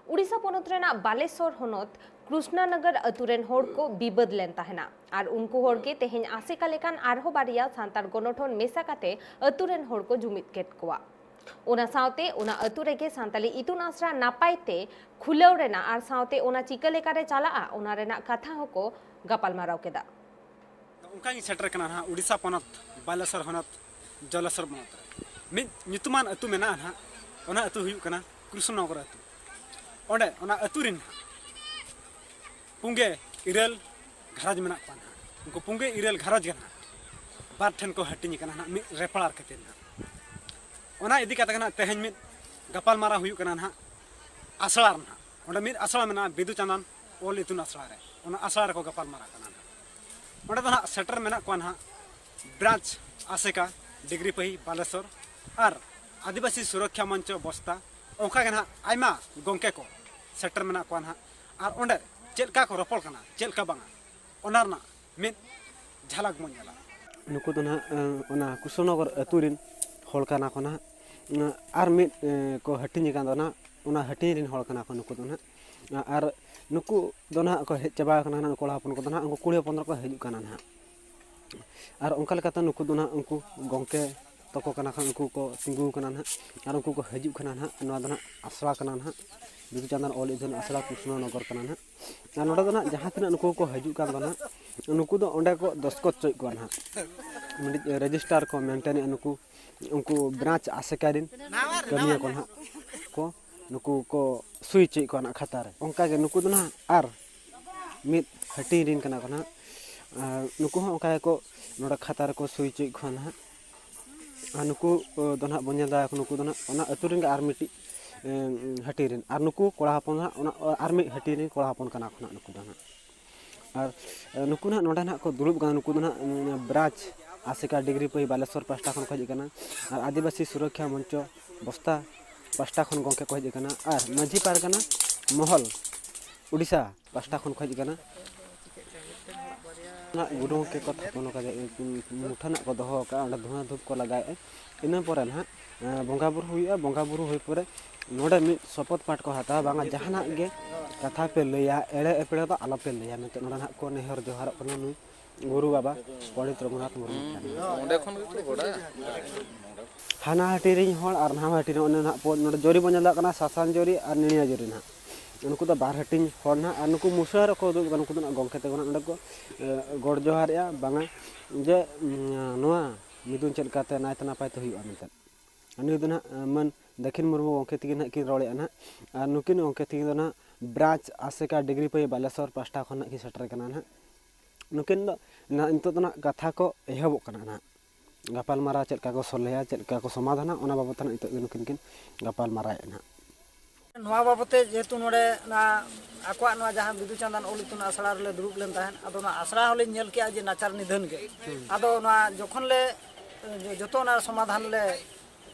उड़ीसा पोनत रेना बालेश्वर होनत कृष्णानगर अतुरेन होड़ को बिबद लेन तहना और उनको होड़ के तेहेन आसेका लेकान आरहो बारिया सांतार गणठन मेसा काते अतुरेन होड़ को जुमिद केट कोआ ओना सावते ओना अतु रेगे सांताली इतुन आसरा नापायते खुलेव रेना आर सावते ओना चिका लेकारे चलाआ ओना रेना कथा होको गपाल माराव केदा उनका सेटर कना हा उड़ीसा पोनत बालेश्वर होनत जलेश्वर पोनत मिद nyutuman अतु मेना हा ओना अतु हुयु कना कृष्णनगर अतु ओंडे ओना अतु रिन पुंगे इरेल घराज मेना पान उनको पुंगे इरेल घराज गना बार ठन को हटिनी कना मि रेपलार कते ना ओना इदी कता कना तेहन मि गपाल मारा हुयु कना ना असलार ना ओंडे मि असला मेना बिदु चंदन ओल इतुन असला रे ओना असला रे को गपाल मारा कना ओंडे तो ना सेटर मेना को ना ब्रांच आसेका डिग्री पही बालेश्वर और आदिवासी सुरक्षा मंच बस्ता ओंका गना आयमा गोंके को सेटर मेना को ना और ओंडे चेलका को रपल कना चेलका बांगा ओनारना मिद झलक मोनला नुकु तो ना ओना कृष्णनगर अतुरिन होल काना को ना आर मिद को हटिनी कान ना ओना हटिरिन होल काना को नुकु तो ना आर नुकु दो ना को हेज चाबा काना ना कोला हपन को ना उनको कुड़ी हपन को हेजु काना ना आर ओंका लेकाता नुकु दो ना उनको गोंके तको काना खान उनको को तिंगु काना ना आर उनको को हेजु काना ना नवा दो ना आसरा काना ना बिदु चंदन ओल इधन आसरा कृष्णनगर काना ना आर नोडा दो ना जहां तिना नुकु को हेजु कान दो ना नुकु दो ओंडे को दस्खत चोय को ना रजिस्टर को मेंटेन नुकु उनको ब्रांच आसेकारिन कमिया को ना को नुकु को सुई चोय को ना खाता रे ओंका के नुकु दो ना आर मिद हटिरिन काना को ना नुकु हो ओंका को नोडा खाता रे को सुई चोय को ना नुकु दो ना बन्या दा नुकु दो ना ओना अतुरिन आर मिटी हटिरिन आर नुकु कोड़ा हपन ओना आर मि हटिरिन कोड़ा हपन काना खना नुकु दो ना आर नुकु ना नोडा ना को दुलुब गाना नुकु दो ना ब्रांच आसेका डिग्री पही बालेश्वर पास्टा खन खज काना आर आदिवासी सुरक्षा मंच बस्ता पास्टा खन गोंके खज काना आर माझी पारगाना महल उड़ीसा पास्टा खन खज काना ना गुडों के को थपन का मुठना को दोहो का ओंडा धुआ धूप को लगाए इना परे ना बंगा बुरु हुइया बंगा बुरु होय परे नोडे मि शपथ पाठ को हाता बांगा जहाना गे कथा पे लैया एड़े एपड़े तो आलो पे लैया मेते नोडा ना को नेहर जोहार कना नुई गुरु बाबा पंडित रघुनाथ मुर्मू ओंडे खन के गोडा हाना हटिरिन होल आर ना हटिरिन ओने ना नोडे जोरी बन्याला कना सासान जोरी आर निनिया जोरी ना उनको तो बार हटिन होल ना और नुकु मुसर को दु उनको तो गोंके ते नोडे को गोड़ जोहार या बांगा जे नोआ मिदुन चल काते नायत नापाय तो हुआ मेते अनि दो ना मन दक्षिण मुर्मू गोंके तिगिन ना कि रोले ना और नुकिन गोंके तिगिन ना ब्रांच आसेका डिग्री पे बालेश्वर पास्टा खन कि सेटर कना ना नुकिन ना इंतो तो ना कथा को एहबो कना ना गपाल मारा चलका को सोलेया चलका को समाधान ओना बाबत ना इंतो नुकिन किन गपाल माराय ना नवा बाबते जेतु नोडे ना आकवा नवा जहां बिदु चंदन ओलितुन आसड़ा रे दुरुब लेन ताहन आदो ना आसड़ा होले नेल के जे नाचार निधन के आदो ना जखन ले जतो ना समाधान ले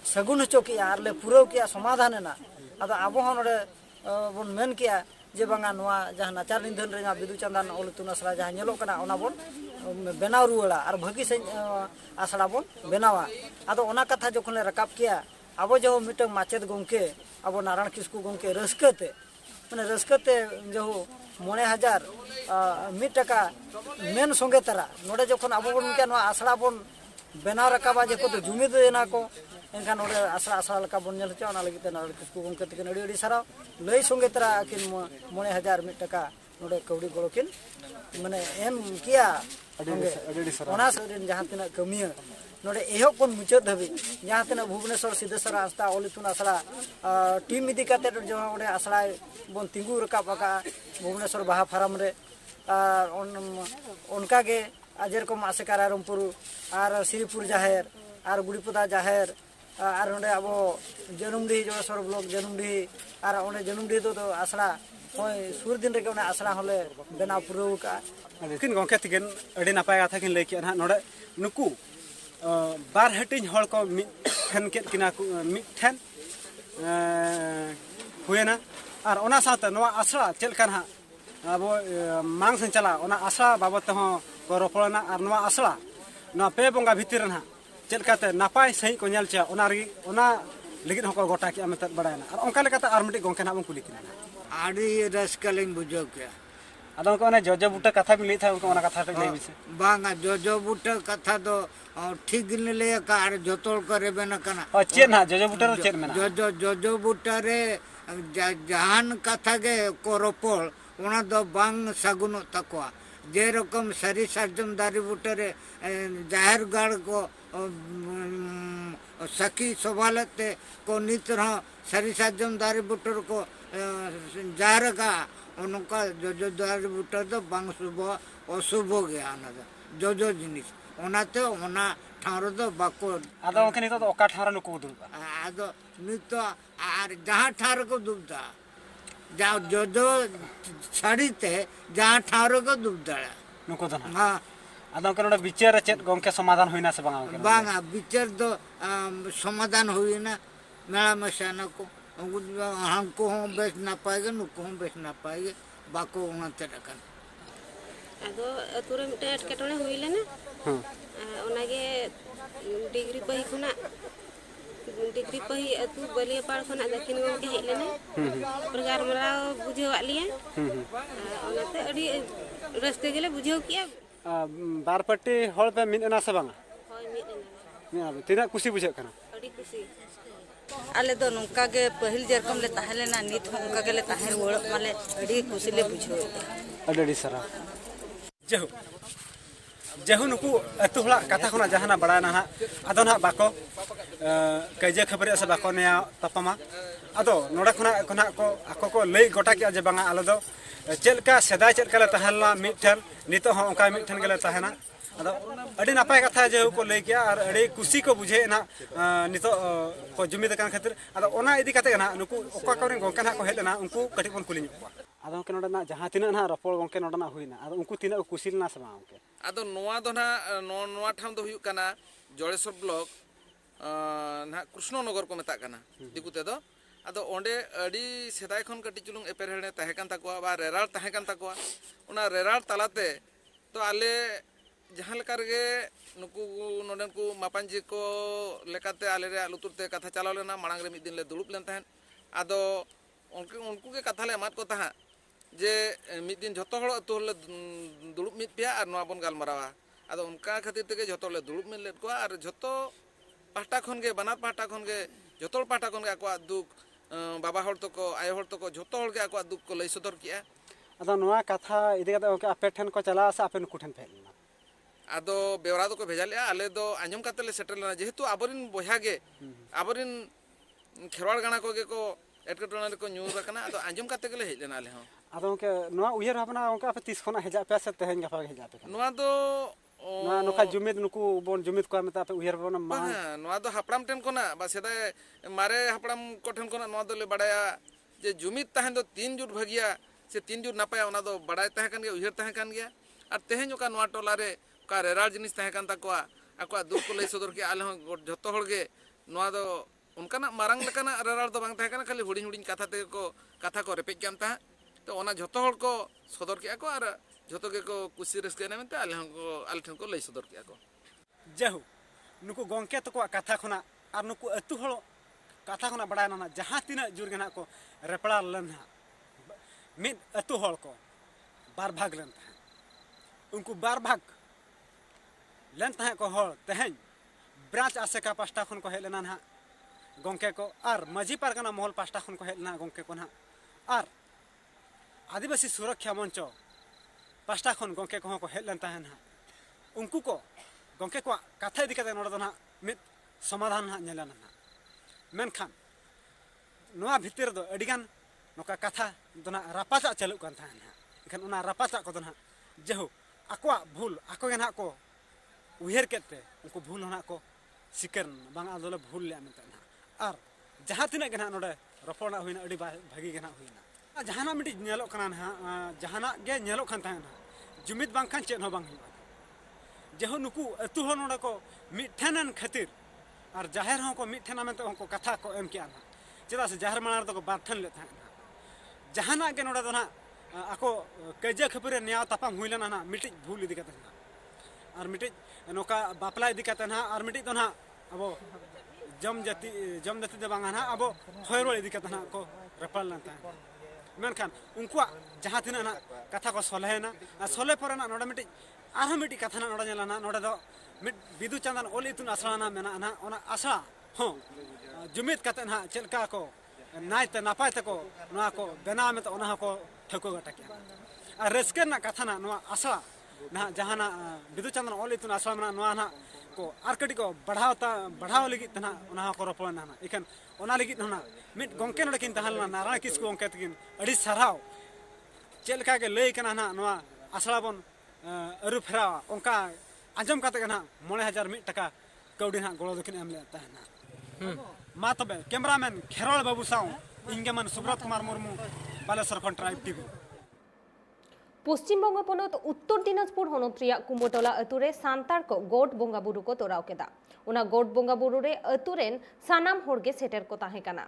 सगुन हचो के आर ले पुरो के समाधान ना आदो आबो हो नोडे बोन मेन किया जे बांगा नवा जहां नाचार निधन रे बिदु चंदन ओलितुन आसड़ा जहां नेलो कना ओना बोन बेनाव रुवाड़ा आर भगी से आसड़ा बोन बेनावा आदो ओना कथा जखन ले रकाब किया आबो जो मिटक माचेद गोंके अब नारायण किस्कू गोंके रस्कते माने रस्कते जो 9,000 मिट टका मेन संगे तरा नोडे जखन अब बोन के आसड़ा बोन बेनाव रकाबा जे को तो जुमिद देना को एनका नोडे आसड़ा आसड़ा लका बोन नेल चे ओना लगिते नारायण किस्कू गोंके तके नडी अडी सारा लई संगे तरा किन 9,000 मिट टका नोडे कौड़ी गलो किन माने एम किया ओना सरिन जहां तिना कमिया नोडे एहब कोन मुचाद धाबी जहां तना भुवनेश्वर सिद्धेश्वर आस्था ओलितुन आसड़ा टीम इदी काते जो ओडे आसड़ा बोन तिंगु रकाब आका भुवनेश्वर बाहा फार्म रे आर उनका के जेरकम आसेका रायरमपुर आर श्रीपुर जाहेर आर गुड़ीपदा जाहेर आर ओडे अबो जनुमडी जोड़ेश्वर ब्लॉक जनुमडी आर ओडे जनुमडी तो आसड़ा होय सुर दिन रे ओने आसड़ा होले बेना पुरौ का किन गोंके तिगिन अडी नापाय कथा किन लई के ना नोडे नुकु बार हटिन हल को मिठन के किना मिठन हुएना और ओना साथ नवा आसरा चलका ना अब मांग से चला ओना आसरा बाबत हो को रोपड़ना और नवा आसरा नवा पे बंगा भितर ना चलकाते नापाय सही को नेल चा ओना लगित होको गोटा के मेता बड़ायना और ओंका लेकाते आर मिटे गोंके ना बन कुली किना आड़ी रसकलिंग बुझो क्या आदम को जजो बुटा कथा भी था उनको कथा लई बिसे बांगा जोजो बुटा कथा तो ठीक ले का आर जोतोल करे बेना कना और चेन ना जजो बुटा रो चेन मेना जोजो बुटा रे जहान कथा गे कोरोपोल ओना दो बांग सगुन तकवा जे रकम सरी सार्जम दारी बुटा रे जाहिर गाड़ को सखी सवालते को नितर सरी सार्जम दारी बुटर को जाहिर का उनका जोजो दारी बुटर तो बांग शुभ अशुभ गया ना जोजो जिनिस ओनाते ओना ठारो तो बाको आदम के नितो ओका ठारा नुको दुलबा आदो नितो आर जहाँ ठार को दुबदा जा जोजो छड़ीते जहाँ ठारो को दुबदा नुको दना हाँ आदम के विचार चेत गोंके समाधान होइना से बांगा के बांगा विचार तो समाधान हुई ना मेला मसाना को हमको हम बेच ना पाएंगे नुको हम बेच ना पाएंगे बाको वहाँ तेरकन आदो अतुरे मिटे एटकेटोने हुई लेना ओनागे डिग्री पही खुना डिग्री पही अतु बलिया पाड़ खुना दक्षिण गोंके हेज लेना प्रकार मराव बुझेवा लिया ओनाते अडी रस्ते गेले बुझेव किया बारपट्टी हल पे मिना से बांगा होय मिदना तीना खुशी बुझे कना अडी खुशी आले दो नौका के पहल जेरकम ले ताहेलेना नित उनका के ले ताहे ओड़ माले अडी खुशी ले बुझो अडडी सरा जहु जहु नुकु अतु हला कथा खना जहाना बड़ाना ना आदो ना बाको कजे खबर से बाको ने तपमा आदो नोडा खना को आको को लई गोटा के जे बांगा आलो दो चेलका सेदाय चेलका ले ताहला मिठन नितो हो ओका मिठन गेले ताहना आदो अडी नापाय कथा जे को लई के और अडी खुशी को बुझे ना नितो को जुमिद कान खातिर आदो ओना इदी कते ना नुकु ओका कोन गोंका ना को हेलना उनको कटि बन कुली नुकु आदो के नोडा ना जहां तिना ना रपोल गोंके नोडा ना हुइना आदो उनको तिना खुशी ना समा ओके आदो नोआ दो ना नोआ ठाम दो हुयु कना जोड़ेश्वर ब्लॉक ना कृष्णनगर को मेता कना दिकुते दो आदो ओंडे अडी सेदाय खन कटि चुलुंग एपेरहेणे ताहे कान ताकोआ बा रेराल ताहे कान ताकोआ ओना रेराल तालाते तो आले जहां लेका रे नुकु नोडन को मापांजी को लेकाते आले रे लुतुरते कथा चलाव लेना मांग रे मिद दिन ले दुड़ुप लेन ताहन आदो उनको के कथा ले मात को ताहा जे मिद दिन झतो हड़ अतु ले दुड़ुप मिद पिया और नोआ बन गालमारावा आदो उनका खातिर ते झतो ले दुड़ुप मिद लेत को और झतो पाटा खन गे बनात पाटा खन गे झतो पाटा खन गे आको दुख बाबा हड़ तो को आय हड़ तो को झतो हड़ गे आको दुख को लई सदर किया आदो नोआ कथा इदी कते ओके आपे ठन को चला सा आपे नुकु ठन फेलना आदो बेवरा दो को भेजा लिया आले दो आंजम काते ले सेटल लेना जेहेतु आबरिन बोया गे आबरिन खेरवाड़ गाना को गे को एटकेटोना को न्यूर रखना आदो आंजम काते गेले हेज लेना आले हो आदो के नोआ उयर भावना ओका आपे 30 खना हेजा पे से तेहन गफा हेजा पे नोआ दो नोआ नोका जुमिद नुकु बोन जुमिद को मेता पे उयर भावना मा नोआ दो हापड़ाम टेन कोना बा सेदा मारे हापड़ाम को ठन कोना नोआ दो ले बड़ाया जे जुमिद ताहन दो 3 जुट भगिया से 3 जुट नापाया ओना दो बड़ाय ताहे कान गया उयर ताहे कान गया और तेहन ओका नोआ टोला रे का रेराल जिनिस ताहे कान ताकोआ आकोआ दुख को लई सदर के आले हो झतो हड़ गे नोआ दो उनकाना मारंग लेकाना रेराल दो बांग ताहे काना खाली हुडिंग हुडिंग कथा ते को कथा को रेपेज काम ता तो ओना झतो हड़ को सदर के को और झतो के को कुसी रस्के ना मेनते आले ठन को लई सदर के को जहु नुकु गोंके तो को कथा खना और नुकु अतु हड़ कथा खना बड़ाना ना जहां तिना जुर गना को रेपड़ा लना मिद अतु हड़ को बार भाग लन उनको बार भाग लन तहे को हड़ तेहन ब्रांच आसेका पास्टा खन को हेलना ना गोंके को और मजी पारगना महल पास्टा खन को हेलना गोंके को ना और आदिवासी सुरक्षा मंच पास्टा खन गोंके को हेलन तहन उनको को गोंके को कथा इदी कते नोड ना मिद समाधान ना नेलना ना मेनखान नोआ भितर दो अडिगान नोका कथा दोना रापाचा चलु कान तहन इखन ओना रापाचा को दोना जेहु आकोआ भूल आको गेना को उहेर केते उनको भूल होना को सिकर बांग आदोले भूल ले मेनता ना और जहां तिना गेना नोडे रपोना होइना अडी भागी गेना होइना जहाना मिटी नेलो कना ना जहाना गे नेलो खान ताना जुमिद बांग खान चेन हो बांग हुआ जेहु नुकु अतु हो नोडे को मिठनन खातिर और जाहिर हो को मिठना में तो को कथा को एम किया ना चेदा से जाहिर मानार तो को बाथन ले था जहाना गे नोडे दोना आको कजे खबरे न्याय तापाम हुइलना ना मिटी भूल इदी कते ना और मिटी नोका बापला इदी कते ना और मिटी तो ना अब जम जाति दे बांगा ना अब होयरो इदी कथा ना को रपल ना ता मेनखान उनकुआ जहां तिना ना कथा को सोलेना सोले पर ना नोडा मिटी आरो मिटी कथा ना नोडा नेला ना नोडा दो मिट बिदु चंदन ओल इतुन आसला ना मेना ना ओना आसला हो जुमित कते ना चलका को नायते नापाय तको नोआ को बेना में तो ओना को ठको गटके आ रेस्के ना कथा ना नोआ आसला ना जहां ना बिदु चंदन ओल इतुन आसला ना नोआ ना को आरकटी को बढ़ाव लगी तना ओना को रोपण ना इकन ओना लगी ना मिट गोंके नोडे किन तहल ना नारायण किसको गोंके तकिन अड़ी सराव चलका के लई कना ना नोआ आसला बन अरु फेरा ओंका आजम काते ना 9000 मिट टका कौडी ना गोलो दकिन एम लेता है ना मा तबे कैमरामैन खेरोल बाबू साउ इंगेमन सुब्रत कुमार मुर्मू बालेश्वर खन ट्राइब टीवी पश्चिमबंग पनत उत्तर दिनाजपुर हनत रिया कुमोटला अतुरे सांतार को गोट बोंगा बुरु को तोराव केदा उना गोट बोंगा बुरु रे अतुरेन सानाम होरगे सेटर को ताहे काना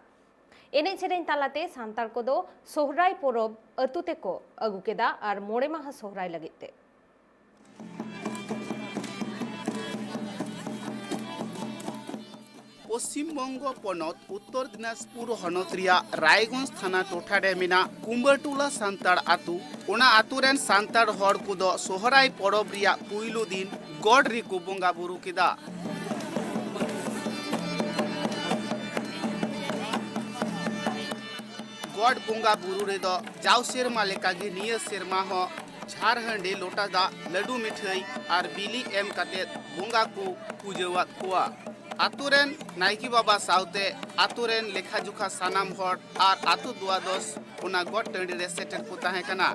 एने सेरेन तालाते सांतार को दो सोहराय परब अतुते को अगु केदा आर मोड़े माह सोहराय लगिते पश्चिमबंग पनत उत्तर दिनाजपुर हनत रिया रायगंज थाना टोठारे मेना कुम्बरटोला सांतार आतु ओना आतुरेन सांतार हर कुदो सोहराय परब रिया पुइलु दिन गॉड रिको बोंगा बुरु केदा गॉड बोंगा बुरु रे दो जाव सेरमा लेकागे निया सेरमा हो झारहंडे लोटा दा लड्डू मिठाई आर बिली एम काते बोंगा को पूजवात कोआ आतुरेन नायकी बाबा साउते आतुरेन लेखा जुखा सानाम हर आर आतु दुआदस ओना गॉड टंडी रे सेटर को ताहे कना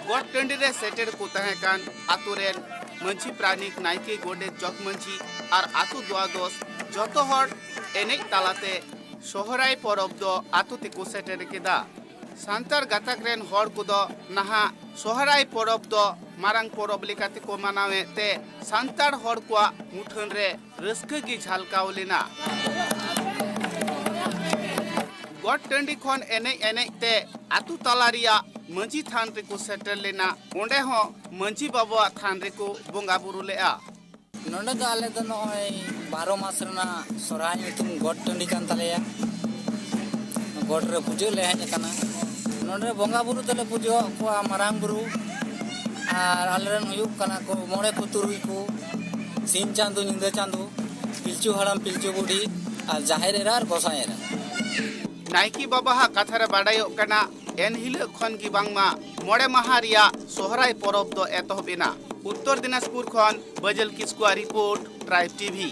गॉड टंडी रे सेटर को ताहे कान आतुरेन मंची प्राणिक नायकी गोडे जग मंची आर आतु दुआदस जतो हर एने तालाते सोहराय परब दो आतु तिको सेटर केदा सांतार गाताक रेन हर कुदो नाहा सोहराय परब दो मारांग परब लेकाते को मानावे ते सांतार हर कुआ मुठन रे रस्के की झलकाव लेना गॉड टंडी खन एने एने ते आतु तलारिया मंजी थान रे को सेटल लेना ओंडे हो मंजी बाबा थान रे को बोंगा बुरु लेआ नोडे दो आले दो नय 12 मास रना सोराय मितुम गॉड टंडी कान तलेया गॉड रे पूजो ले हने काना नोडे बोंगा बुरु तले पूजो को मारांग बुरु आर आलेरन हुयुक काना को मोड़े को तुरुई को सिन चांदो निंदा चांदो पिलचु हड़ाम पिलचु बुढ़ी आर जाहेर एरा आर गोसाई एरा नायकी बाबा हा कथारे बाडायो कना एन हिल खन की बांगमा मोड़े महारिया सोहराय परब दो एतहबेना उत्तर दिनाजपुर खन बजल किस्कुआ रिपोर्ट ट्राइब टीवी।